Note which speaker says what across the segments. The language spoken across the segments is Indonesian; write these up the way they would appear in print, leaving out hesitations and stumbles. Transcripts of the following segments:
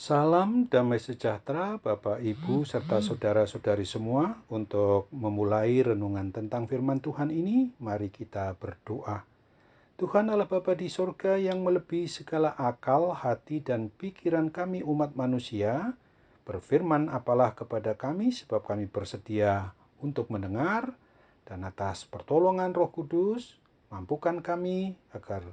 Speaker 1: Salam damai sejahtera Bapak, Ibu, serta saudara-saudari semua. Untuk memulai renungan tentang firman Tuhan ini, mari kita berdoa. Tuhan Allah Bapa di sorga yang melebihi segala akal, hati, dan pikiran kami umat manusia, berfirman apalah kepada kami sebab kami bersedia untuk mendengar, dan atas pertolongan Roh Kudus, mampukan kami agar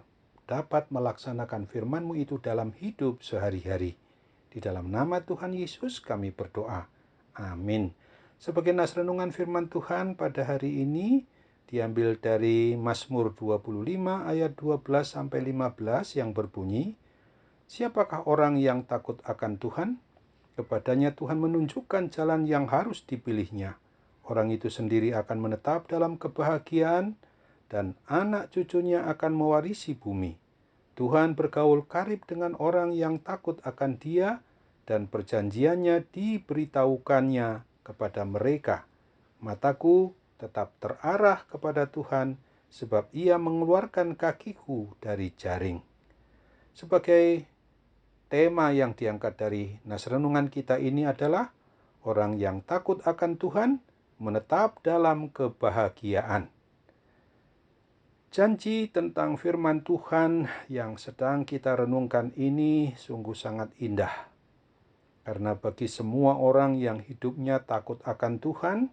Speaker 1: dapat melaksanakan firman-Mu itu dalam hidup sehari-hari. Di dalam nama Tuhan Yesus kami berdoa. Amin. Sebagai nas renungan firman Tuhan pada hari ini diambil dari Mazmur 25 ayat 12 sampai 15 yang berbunyi, "Siapakah orang yang takut akan Tuhan? Kepadanya Tuhan menunjukkan jalan yang harus dipilihnya. Orang itu sendiri akan menetap dalam kebahagiaan dan anak cucunya akan mewarisi bumi. Tuhan bergaul karib dengan orang yang takut akan Dia, dan perjanjiannya diberitahukannya kepada mereka. Mataku tetap terarah kepada Tuhan, sebab Ia mengeluarkan kakiku dari jaring." Sebagai tema yang diangkat dari nas renungan kita ini adalah orang yang takut akan Tuhan menetap dalam kebahagiaan. Janji tentang firman Tuhan yang sedang kita renungkan ini sungguh sangat indah. Karena bagi semua orang yang hidupnya takut akan Tuhan,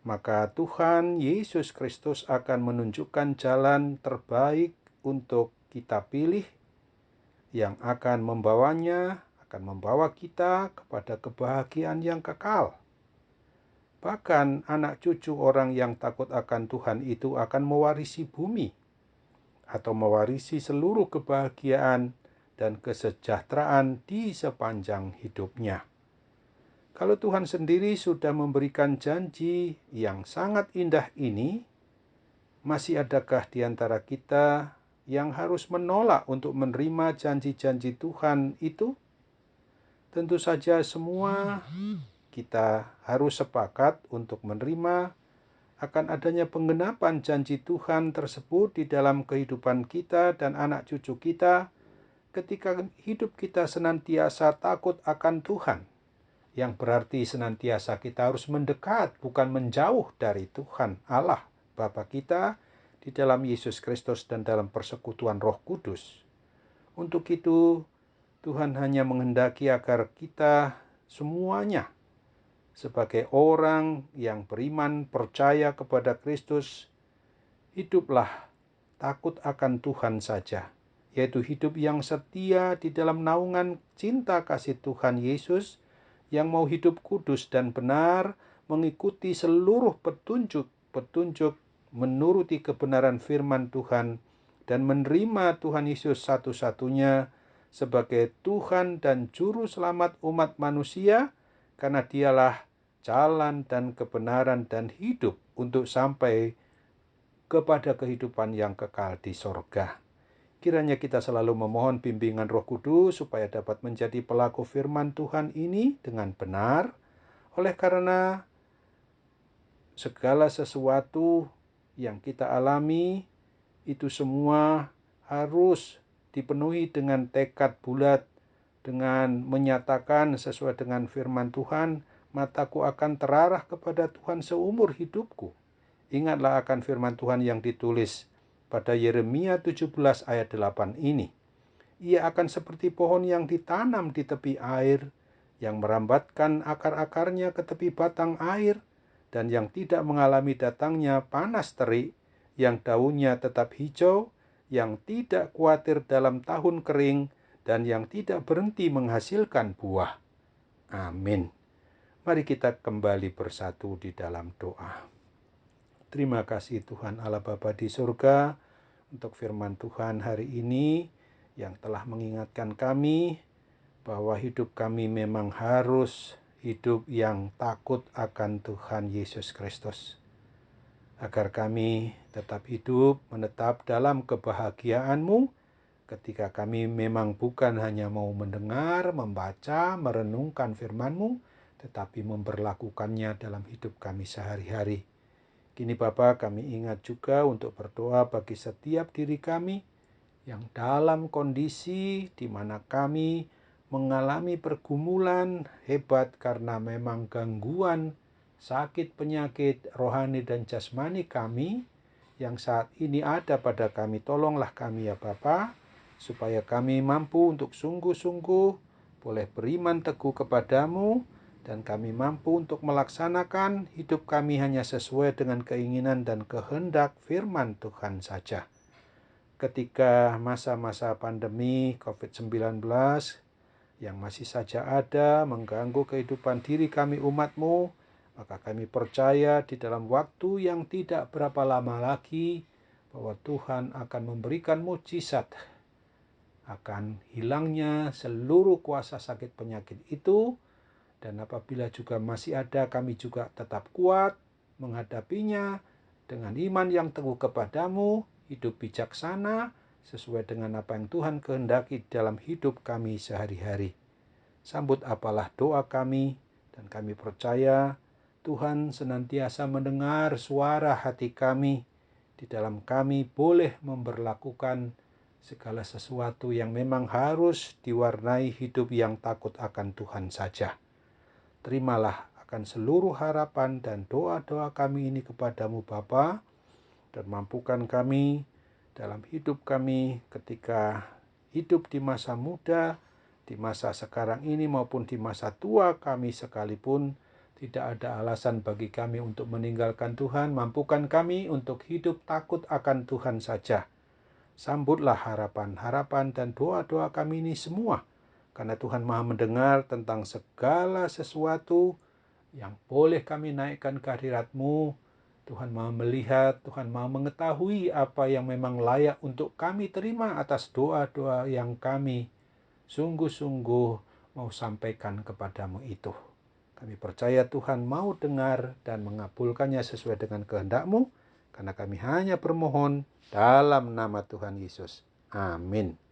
Speaker 1: maka Tuhan Yesus Kristus akan menunjukkan jalan terbaik untuk kita pilih, yang akan membawa kita kepada kebahagiaan yang kekal. Bahkan anak cucu orang yang takut akan Tuhan itu akan mewarisi bumi, atau mewarisi seluruh kebahagiaan dan kesejahteraan di sepanjang hidupnya. Kalau Tuhan sendiri sudah memberikan janji yang sangat indah ini, masih adakah di antara kita yang harus menolak untuk menerima janji-janji Tuhan itu? Tentu saja semua kita harus sepakat untuk menerima akan adanya penggenapan janji Tuhan tersebut di dalam kehidupan kita dan anak cucu kita ketika hidup kita senantiasa takut akan Tuhan. Yang berarti senantiasa kita harus mendekat, bukan menjauh dari Tuhan Allah Bapa kita di dalam Yesus Kristus dan dalam persekutuan Roh Kudus. Untuk itu, Tuhan hanya menghendaki agar kita semuanya sebagai orang yang beriman, percaya kepada Kristus, hiduplah takut akan Tuhan saja, yaitu hidup yang setia di dalam naungan cinta kasih Tuhan Yesus, yang mau hidup kudus dan benar, mengikuti seluruh petunjuk menuruti kebenaran firman Tuhan, dan menerima Tuhan Yesus satu-satunya sebagai Tuhan dan Juru Selamat umat manusia, karena Dialah jalan dan kebenaran dan hidup untuk sampai kepada kehidupan yang kekal di sorga. Kiranya kita selalu memohon bimbingan Roh Kudus supaya dapat menjadi pelaku firman Tuhan ini dengan benar, oleh karena segala sesuatu yang kita alami itu semua harus dipenuhi dengan tekad bulat, dengan menyatakan sesuai dengan firman Tuhan, "Mataku akan terarah kepada Tuhan seumur hidupku." Ingatlah akan firman Tuhan yang ditulis pada Yeremia 17 ayat 8 ini. "Ia akan seperti pohon yang ditanam di tepi air, yang merambatkan akar-akarnya ke tepi batang air, dan yang tidak mengalami datangnya panas terik, yang daunnya tetap hijau, yang tidak khawatir dalam tahun kering, dan yang tidak berhenti menghasilkan buah." Amin. Mari kita kembali bersatu di dalam doa. Terima kasih Tuhan Allah Bapa di surga untuk firman Tuhan hari ini yang telah mengingatkan kami bahwa hidup kami memang harus hidup yang takut akan Tuhan Yesus Kristus, agar kami tetap hidup menetap dalam kebahagiaan-Mu ketika kami memang bukan hanya mau mendengar, membaca, merenungkan firman-Mu, tetapi memperlakukannya dalam hidup kami sehari-hari. Kini Bapa, kami ingat juga untuk berdoa bagi setiap diri kami yang dalam kondisi di mana kami mengalami pergumulan hebat karena memang gangguan, sakit, penyakit rohani dan jasmani kami yang saat ini ada pada kami. Tolonglah kami ya Bapa, supaya kami mampu untuk sungguh-sungguh boleh beriman teguh kepadamu, dan kami mampu untuk melaksanakan hidup kami hanya sesuai dengan keinginan dan kehendak firman Tuhan saja. Ketika masa-masa pandemi COVID-19 yang masih saja ada mengganggu kehidupan diri kami umat-Mu, maka kami percaya di dalam waktu yang tidak berapa lama lagi bahwa Tuhan akan memberikan mukjizat, akan hilangnya seluruh kuasa sakit penyakit itu. Dan apabila juga masih ada, kami juga tetap kuat menghadapinya dengan iman yang teguh kepadamu, hidup bijaksana sesuai dengan apa yang Tuhan kehendaki dalam hidup kami sehari-hari. Sambut apalah doa kami, dan kami percaya Tuhan senantiasa mendengar suara hati kami. Di dalam kami boleh memberlakukan segala sesuatu yang memang harus diwarnai hidup yang takut akan Tuhan saja. Terimalah akan seluruh harapan dan doa-doa kami ini kepadamu Bapa, dan mampukan kami dalam hidup kami ketika hidup di masa muda, di masa sekarang ini maupun di masa tua kami sekalipun, tidak ada alasan bagi kami untuk meninggalkan Tuhan. Mampukan kami untuk hidup takut akan Tuhan saja. Sambutlah harapan-harapan dan doa-doa kami ini semua, karena Tuhan Maha mendengar tentang segala sesuatu yang boleh kami naikkan ke hadirat-Mu. Tuhan Maha melihat, Tuhan Maha mengetahui apa yang memang layak untuk kami terima atas doa-doa yang kami sungguh-sungguh mau sampaikan kepadamu itu. Kami percaya Tuhan mau dengar dan mengabulkannya sesuai dengan kehendak-Mu, karena kami hanya bermohon dalam nama Tuhan Yesus. Amin.